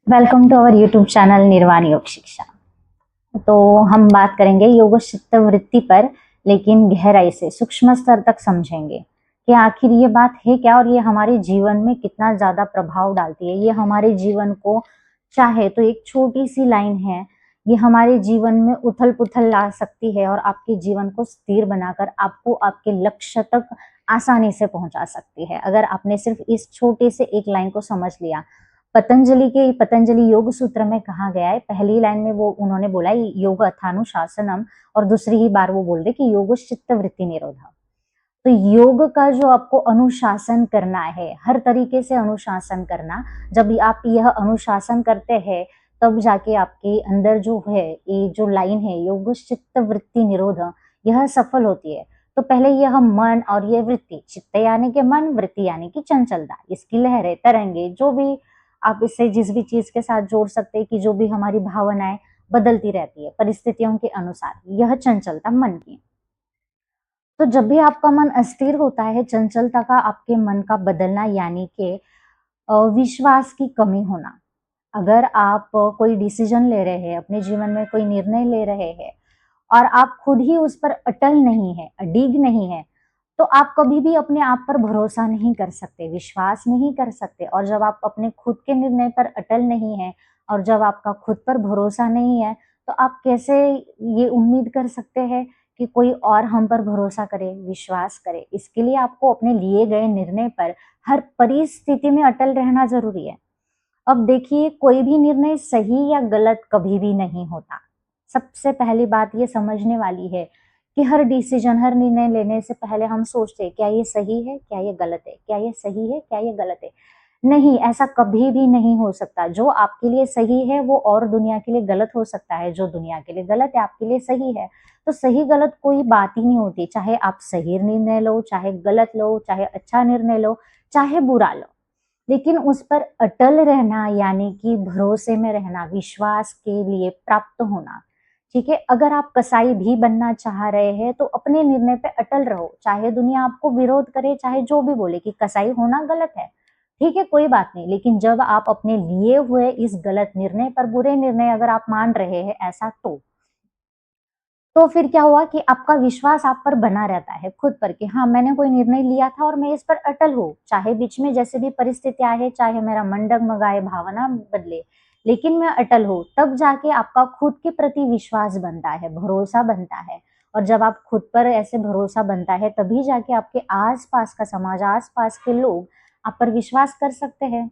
Welcome to our YouTube channel Nirvan Yog शिक्षा। तो हम बात करेंगे योग चित्त वृत्ति पर, लेकिन गहराई से सूक्ष्म स्तर तक समझेंगे कि आखिर ये बात है क्या और ये हमारे जीवन में कितना ज्यादा प्रभाव डालती है। ये हमारे जीवन को, चाहे तो एक छोटी सी लाइन है, ये हमारे जीवन में उथल पुथल ला सकती है और आपके जीवन को स्थिर बनाकर आपको आपके लक्ष्य तक आसानी से पहुंचा सकती है, अगर आपने सिर्फ इस छोटे से एक लाइन को समझ लिया। पतंजलि योग सूत्र में कहा गया है, पहली लाइन में वो उन्होंने बोला योग अथानुशासनम, और दूसरी ही बार वो बोल रहे कि योग चित्त वृत्ति निरोधा। तो योग का जो आपको अनुशासन करना है, हर तरीके से अनुशासन करना, जब आप यह अनुशासन करते हैं तब जाके आपके अंदर जो है ये जो लाइन है योग चित्त वृत्ति निरोध, यह सफल होती है। तो पहले यह मन और ये वृत्ति, चित्त यानी कि मन, वृत्ति यानी कि चंचलता, इसकी लहरें तरंगे जो भी आप इससे जिस भी चीज के साथ जोड़ सकते हैं कि जो भी हमारी भावनाएं बदलती रहती है परिस्थितियों के अनुसार, यह चंचलता मन की। तो जब भी आपका मन अस्थिर होता है, चंचलता का आपके मन का बदलना यानी कि विश्वास की कमी होना। अगर आप कोई डिसीजन ले रहे हैं, अपने जीवन में कोई निर्णय ले रहे हैं और आप खुद ही उस पर अटल नहीं है, अडिग नहीं है, तो आप कभी भी अपने आप पर भरोसा नहीं कर सकते, विश्वास नहीं कर सकते। और जब आप अपने खुद के निर्णय पर अटल नहीं है और जब आपका खुद पर भरोसा नहीं है, तो आप कैसे ये उम्मीद कर सकते हैं कि कोई और हम पर भरोसा करे, विश्वास करे। इसके लिए आपको अपने लिए गए निर्णय पर हर परिस्थिति में अटल रहना जरूरी है। अब देखिए, कोई भी निर्णय सही या गलत कभी भी नहीं होता। सबसे पहली बात ये समझने वाली है कि हर डिसीजन, हर निर्णय लेने से पहले हम सोचते हैं क्या ये सही है, क्या ये गलत है, क्या ये सही है, क्या ये गलत है। नहीं, ऐसा कभी भी नहीं हो सकता। जो आपके लिए सही है वो और दुनिया के लिए गलत हो सकता है, जो दुनिया के लिए गलत है आपके लिए सही है। तो सही गलत कोई बात ही नहीं होती, चाहे आप सही निर्णय लो, चाहे गलत लो, चाहे अच्छा निर्णय लो, चाहे बुरा लो, लेकिन उस पर अटल रहना यानी कि भरोसे में रहना, विश्वास के लिए प्राप्त होना। ठीक है, अगर आप कसाई भी बनना चाह रहे हैं तो अपने निर्णय पे अटल रहो, चाहे दुनिया आपको विरोध करे, चाहे जो भी बोले कि कसाई होना गलत है। ठीक है, कोई बात नहीं, लेकिन जब आप अपने लिए हुए इस गलत निर्णय पर, बुरे निर्णय अगर आप मान रहे हैं ऐसा, तो फिर क्या हुआ कि आपका विश्वास आप पर बना रहता है खुद पर कि हाँ, मैंने कोई निर्णय लिया था और मैं इस पर अटल हूँ, चाहे बीच में जैसे भी परिस्थितियां आए, चाहे मेरा मन डगमगाए, भावना बदले, लेकिन मैं अटल हूँ। तब जाके आपका खुद के प्रति विश्वास बनता है, भरोसा बनता है। और जब आप खुद पर ऐसे भरोसा बनता है, तभी जाके आपके आसपास का समाज, आसपास के लोग आप पर विश्वास कर सकते हैं।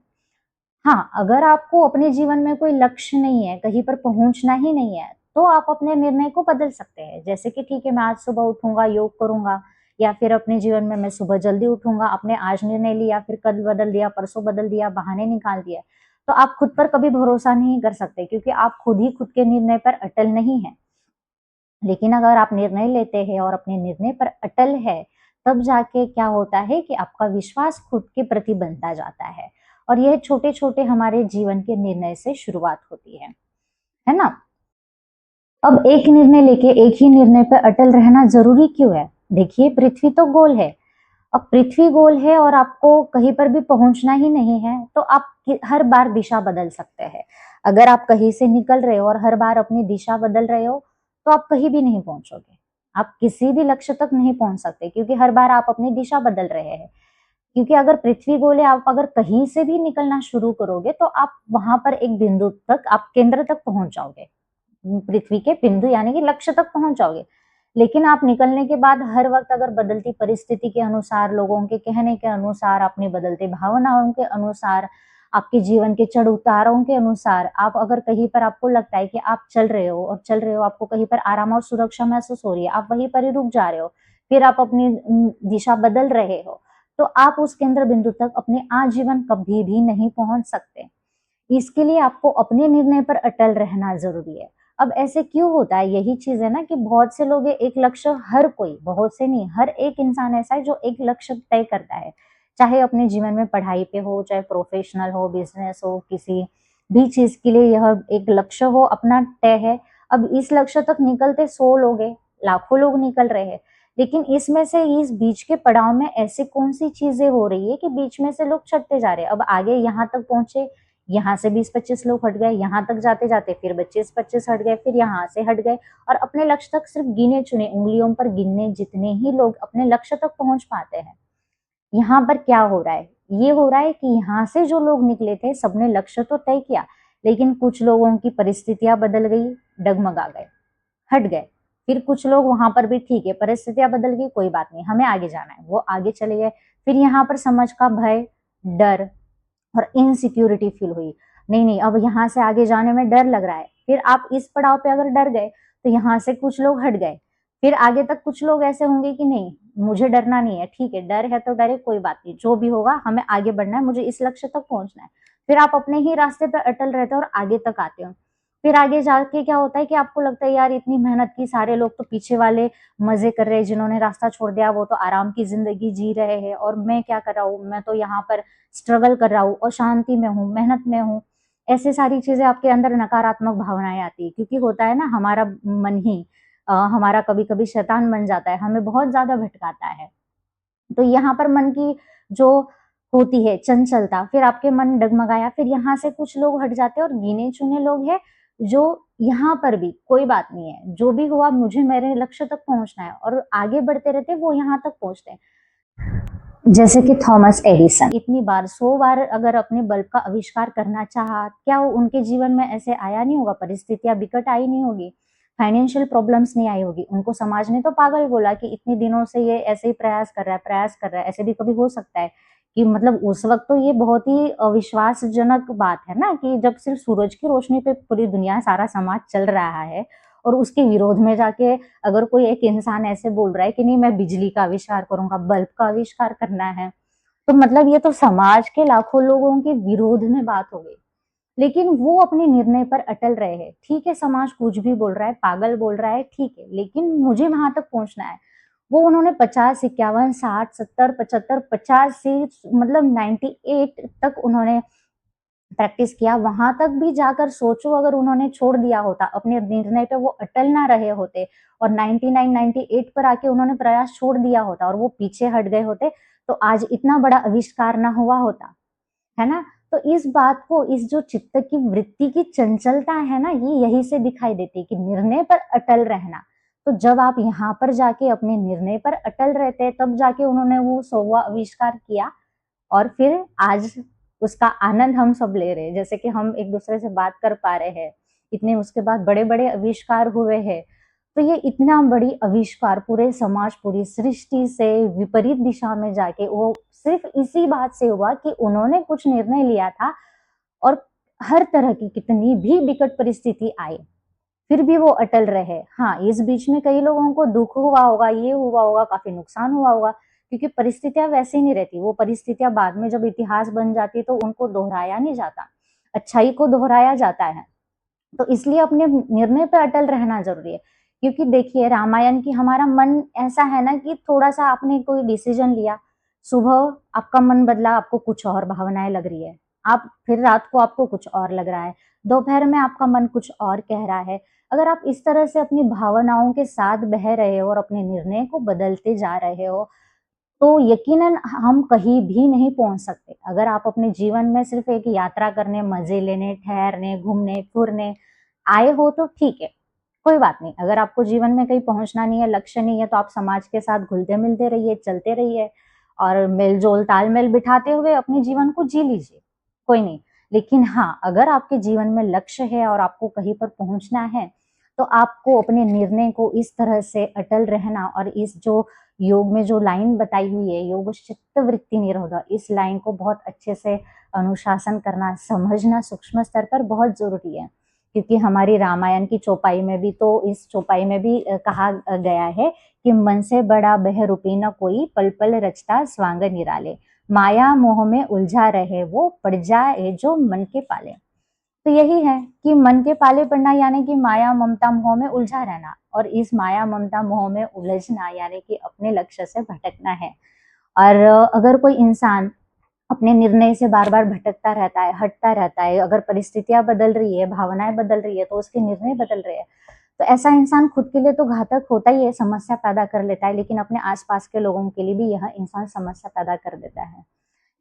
हाँ, अगर आपको अपने जीवन में कोई लक्ष्य नहीं है, कहीं पर पहुंचना ही नहीं है, तो आप अपने निर्णय को बदल सकते हैं। जैसे कि ठीक है, मैं आज सुबह उठूंगा, योग करूंगा, या फिर अपने जीवन में मैं सुबह जल्दी उठूंगा, आपने आज निर्णय लिया, फिर कल बदल दिया, परसों बदल दिया, बहाने निकाल दिए, तो आप खुद पर कभी भरोसा नहीं कर सकते, क्योंकि आप खुद ही खुद के निर्णय पर अटल नहीं है। लेकिन अगर आप निर्णय लेते हैं और अपने निर्णय पर अटल है, तब जाके क्या होता है कि आपका विश्वास खुद के प्रति बनता जाता है। और यह छोटे छोटे हमारे जीवन के निर्णय से शुरुआत होती है ना। अब एक निर्णय लेके एक ही निर्णय पर अटल रहना जरूरी क्यों है? देखिए, पृथ्वी तो गोल है। अब पृथ्वी गोल है और आपको कहीं पर भी पहुंचना ही नहीं है, तो आप हर बार दिशा बदल सकते हैं। अगर आप कहीं से निकल रहे हो और हर बार अपनी दिशा बदल रहे हो, तो आप कहीं भी नहीं पहुंचोगे। आप किसी भी लक्ष्य तक नहीं पहुंच सकते, क्योंकि हर बार आप अपनी दिशा बदल रहे हैं। क्योंकि अगर पृथ्वी गोल है, आप अगर कहीं से भी निकलना शुरू करोगे तो आप वहां पर एक बिंदु तक, आप केंद्र तक पहुंच जाओगे, पृथ्वी के बिंदु यानी कि लक्ष्य तक पहुंच जाओगे। लेकिन आप निकलने के बाद हर वक्त अगर बदलती परिस्थिति के अनुसार, लोगों के कहने के अनुसार, अपनी बदलती भावनाओं के अनुसार, आपके जीवन के चढ़ उतारों के अनुसार, आप अगर कहीं पर आपको लगता है कि आप चल रहे हो और चल रहे हो, आपको कहीं पर आराम और सुरक्षा महसूस हो रही है, आप वहीं पर ही रुक जा रहे हो, फिर आप अपनी दिशा बदल रहे हो, तो आप उस केंद्र बिंदु तक अपने आजीवन कभी भी नहीं पहुंच सकते। इसके लिए आपको अपने निर्णय पर अटल रहना जरूरी है। अब ऐसे क्यों होता है? यही चीज है ना कि बहुत से लोग एक लक्ष्य, हर कोई, बहुत से नहीं, हर एक इंसान ऐसा है जो एक लक्ष्य तय करता है, चाहे अपने जीवन में पढ़ाई पे हो, चाहे प्रोफेशनल हो, बिजनेस हो, किसी भी चीज के लिए यह एक लक्ष्य हो अपना तय है। अब इस लक्ष्य तक निकलते 100 लोग हैं, लाखों लोग निकल रहे हैं, लेकिन इसमें से इस बीच के पड़ाव में ऐसी कौन सी चीजें हो रही है कि बीच में से लोग छटते जा रहे हैं। अब आगे यहाँ तक पहुंचे, यहाँ से 20-25 लोग हट गए, यहाँ तक जाते जाते फिर 25-25 हट गए, फिर यहाँ से हट गए और अपने लक्ष्य तक सिर्फ गिने चुने उंगलियों पर गिनने जितने ही लोग अपने लक्ष्य तक पहुंच पाते हैं। यहाँ पर क्या हो रहा है, ये हो रहा है कि यहाँ से जो लोग निकले थे सबने लक्ष्य तो तय किया, लेकिन कुछ लोगों की परिस्थितियां बदल गई, डगमगा गए, हट गए। फिर कुछ लोग वहां पर भी ठीक है, परिस्थितियां बदल गई, कोई बात नहीं, हमें आगे जाना है, वो आगे चले गए। फिर यहाँ पर समझ का भय, डर और इनसिक्योरिटी फील हुई, नहीं नहीं अब यहाँ से आगे जाने में डर लग रहा है। फिर आप इस पड़ाव पे अगर डर गए तो यहाँ से कुछ लोग हट गए, फिर आगे तक कुछ लोग ऐसे होंगे कि नहीं मुझे डरना नहीं है, ठीक है डर है तो डरे, कोई बात नहीं, जो भी होगा हमें आगे बढ़ना है, मुझे इस लक्ष्य तक पहुंचना है। फिर आप अपने ही रास्ते पर अटल रहते हो और आगे तक आते हो। फिर आगे जाके क्या होता है कि आपको लगता है यार इतनी मेहनत की, सारे लोग तो पीछे वाले मजे कर रहे हैं, जिन्होंने रास्ता छोड़ दिया वो तो आराम की जिंदगी जी रहे हैं, और मैं क्या कर रहा हूँ, मैं तो यहाँ पर स्ट्रगल कर रहा हूँ और शांति में हूँ, मेहनत में हूँ। ऐसे सारी चीजें आपके अंदर नकारात्मक भावनाएं आती है, क्योंकि होता है ना हमारा मन ही हमारा कभी कभी शैतान बन जाता है, हमें बहुत ज्यादा भटकाता है। तो यहाँ पर मन की जो होती है चंचलता, फिर आपके मन डगमगाया, फिर यहाँ से कुछ लोग हट जाते हैं और गिने चुने लोग हैं जो यहाँ पर भी कोई बात नहीं है, जो भी हुआ मुझे मेरे लक्ष्य तक पहुंचना है, और आगे बढ़ते रहते वो यहाँ तक पहुंचते हैं। जैसे कि थॉमस एडिसन इतनी बार 100 बार अगर अपने बल्ब का आविष्कार करना चाहा, क्या वो उनके जीवन में ऐसे आया नहीं होगा, परिस्थितियां विकट आई नहीं होगी, फाइनेंशियल प्रॉब्लम्स नहीं आई होगी, उनको समाज ने तो पागल बोला कि इतने दिनों से ये ऐसे ही प्रयास कर रहा है। ऐसे भी कभी हो सकता है कि मतलब उस वक्त तो ये बहुत ही अविश्वासजनक बात है ना, कि जब सिर्फ सूरज की रोशनी पे पूरी दुनिया सारा समाज चल रहा है और उसके विरोध में जाके अगर कोई एक इंसान ऐसे बोल रहा है कि नहीं मैं बिजली का आविष्कार करूंगा, बल्ब का आविष्कार करना है, तो मतलब ये तो समाज के लाखों लोगों के विरोध में बात हो गई। लेकिन वो अपने निर्णय पर अटल रहे हैं। ठीक है समाज कुछ भी बोल रहा है, पागल बोल रहा है, ठीक है, लेकिन मुझे वहां तक पहुंचना है। वो उन्होंने 50, 51, 60, 70, 75, 50 से मतलब 98 तक उन्होंने प्रैक्टिस किया। वहां तक भी जाकर सोचो अगर उन्होंने छोड़ दिया होता, अपने निर्णय पे वो अटल ना रहे होते और 99, 98 पर आके उन्होंने प्रयास छोड़ दिया होता और वो पीछे हट गए होते, तो आज इतना बड़ा आविष्कार ना हुआ होता, है ना। तो इस बात को, इस जो चित्त की वृत्ति की चंचलता है ना, ये यही से दिखाई देती है कि निर्णय पर अटल रहना। तो जब आप यहाँ पर जाके अपने निर्णय पर अटल रहते हैं, तब जाके उन्होंने वो 100वां आविष्कार किया और फिर आज उसका आनंद हम सब ले रहे हैं। जैसे कि हम एक दूसरे से बात कर पा रहे हैं, इतने उसके बाद बड़े बड़े आविष्कार हुए हैं। तो ये इतना बड़ी आविष्कार पूरे समाज, पूरी सृष्टि से विपरीत दिशा में जाके वो सिर्फ इसी बात से हुआ कि उन्होंने कुछ निर्णय लिया था, और हर तरह की कितनी भी विकट परिस्थिति आए फिर भी वो अटल रहे। हाँ, इस बीच में कई लोगों को दुख हुआ होगा, ये हुआ होगा, काफी नुकसान हुआ होगा, क्योंकि परिस्थितियां वैसी नहीं रहती। वो परिस्थितियां बाद में जब इतिहास बन जाती है तो उनको दोहराया नहीं जाता, अच्छाई को दोहराया जाता है। तो इसलिए अपने निर्णय पर अटल रहना जरूरी है। क्योंकि देखिए रामायण की, हमारा मन ऐसा है ना कि थोड़ा सा आपने कोई डिसीजन लिया, सुबह आपका मन बदला, आपको कुछ और भावनाएं लग रही है, आप फिर रात को आपको कुछ और लग रहा है, दोपहर में आपका मन कुछ और कह रहा है। अगर आप इस तरह से अपनी भावनाओं के साथ बह रहे हो और अपने निर्णय को बदलते जा रहे हो, तो यकीनन हम कहीं भी नहीं पहुंच सकते। अगर आप अपने जीवन में सिर्फ एक यात्रा करने, मजे लेने, ठहरने, घूमने फिरने आए हो तो ठीक है, कोई बात नहीं। अगर आपको जीवन में कहीं पहुंचना नहीं है, लक्ष्य नहीं है, तो आप समाज के साथ घुलते मिलते रहिए, चलते रहिए और मेलजोल तालमेल बिठाते हुए अपने जीवन को जी लीजिए, कोई नहीं। लेकिन हाँ, अगर आपके जीवन में लक्ष्य है और आपको कहीं पर पहुंचना है, तो आपको अपने निर्णय को इस तरह से अटल रहना, और इस जो योग में जो लाइन बताई हुई है, योग चित्त वृत्ति निरोध, इस लाइन को बहुत अच्छे से अनुशासन करना, समझना सूक्ष्म स्तर पर बहुत जरूरी है। क्योंकि हमारी रामायण की चौपाई में भी, तो इस चौपाई में भी कहा गया है कि मन से बड़ा बहरूपी न कोई, पल पल रचता स्वांग निराले, माया मोह में उलझा रहे वो, पड़ जाए जो मन के पाले। तो यही है कि मन के पाले पड़ना यानी कि माया ममता मोह में उलझा रहना, और इस माया ममता मोह में उलझना यानी कि अपने लक्ष्य से भटकना है। और अगर कोई इंसान अपने निर्णय से बार बार भटकता रहता है, हटता रहता है, अगर परिस्थितियां बदल रही है, भावनाएं बदल रही है, तो उसके निर्णय बदल रहे हैं, तो ऐसा इंसान खुद के लिए तो घातक होता ही है, समस्या पैदा कर लेता है, लेकिन अपने आसपास के लोगों के लिए भी यह इंसान समस्या पैदा कर देता है।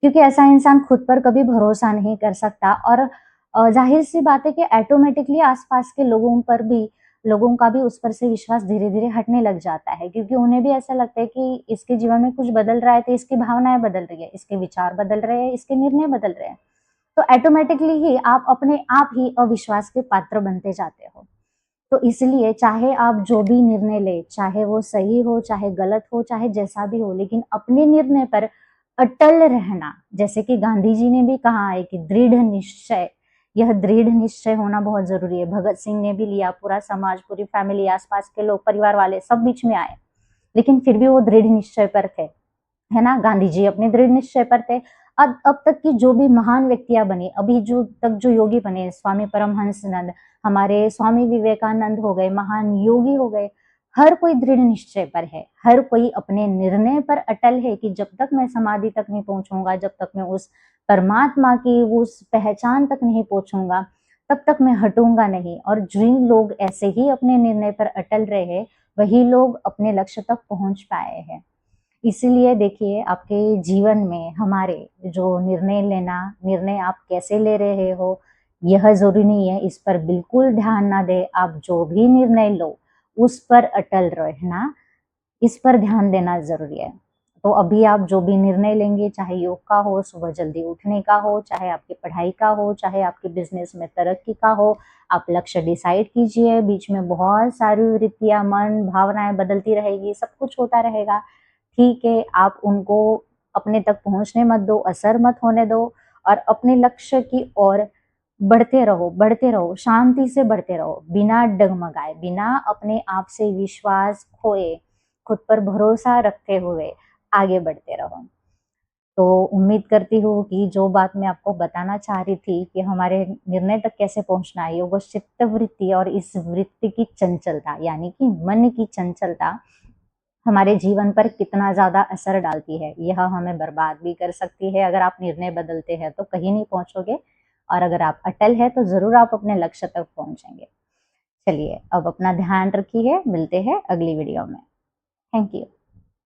क्योंकि ऐसा इंसान खुद पर कभी भरोसा नहीं कर सकता और जाहिर सी बात है कि ऑटोमेटिकली आसपास के लोगों का भी उस पर से विश्वास धीरे-धीरे हटने लग जाता है, क्योंकि उन्हें भी ऐसा लगता है कि इसके जीवन में कुछ बदल रहा है तो इसकी भावनाएँ बदल रही है, इसके विचार बदल रहे हैं, इसके निर्णय बदल रहे हैं। तो ऑटोमेटिकली ही आप अपने आप ही अविश्वास के पात्र बनते जाते हो। तो इसलिए चाहे आप जो भी निर्णय लें, चाहे वो सही हो, चाहे गलत हो, चाहे जैसा भी हो, लेकिन अपने निर्णय पर अटल रहना, जैसे कि गांधी जी ने भी कहा है कि दृढ़ निश्चय, यह दृढ़ निश्चय होना बहुत ज़रूरी है। भगत सिंह ने भी लिया, पूरा समाज, पूरी फैमिली, आस-पास के लोग, परिवार वाले सब बीच में आए, लेकिन फिर भी वो दृढ़ निश्चय पर थे। है ना? गांधी जी अपने दृढ़ निश्चय पर थे। अब तक की जो भी महान व्यक्तियाँ बनी, अभी जो योगी बने, स्वामी परमहंसनंद, हमारे स्वामी विवेकानंद हो गए, महान योगी हो गए, हर कोई दृढ़ निश्चय पर है। हर कोई अपने निर्णय पर अटल है कि जब तक मैं समाधि तक नहीं पहुँचूँगा, जब तक मैं उस परमात्मा की उस पहचान तक नहीं पहुँचूँगा, तब तक मैं हटूँगा नहीं। और जिन लोग ऐसे ही अपने निर्णय पर अटल रहे, वही लोग अपने लक्ष्य तक पहुँच पाए हैं। इसीलिए देखिए, आपके जीवन में हमारे जो निर्णय आप कैसे ले रहे हो, यह ज़रूरी नहीं है, इस पर बिल्कुल ध्यान ना दें। आप जो भी निर्णय लो, उस पर अटल रहना, इस पर ध्यान देना ज़रूरी है। तो अभी आप जो भी निर्णय लेंगे, चाहे योग का हो, सुबह जल्दी उठने का हो, चाहे आपकी पढ़ाई का हो, चाहे आपके बिज़नेस में तरक्की का हो, आप लक्ष्य डिसाइड कीजिए। बीच में बहुत सारी वृत्तियाँ, मन, भावनाएँ बदलती रहेगी, सब कुछ होता रहेगा। ठीक है, आप उनको अपने तक पहुँचने मत दो, असर मत होने दो और अपने लक्ष्य की ओर बढ़ते रहो, शांति से बढ़ते रहो, बिना डगमगाए, बिना अपने आप से विश्वास खोए, खुद पर भरोसा रखते हुए आगे बढ़ते रहो। तो उम्मीद करती हूँ कि जो बात मैं आपको बताना चाह रही थी कि हमारे निर्णय तक कैसे पहुँचना है, योगो चित्त वृत्ति और इस वृत्ति की चंचलता, यानी कि मन की चंचलता हमारे जीवन पर कितना ज़्यादा असर डालती है। यह हमें बर्बाद भी कर सकती है। अगर आप निर्णय बदलते हैं तो कहीं नहीं पहुँचोगे और अगर आप अटल हैं तो ज़रूर आप अपने लक्ष्य तक पहुँचेंगे। चलिए, अब अपना ध्यान रखिए, मिलते हैं अगली वीडियो में। Thank you.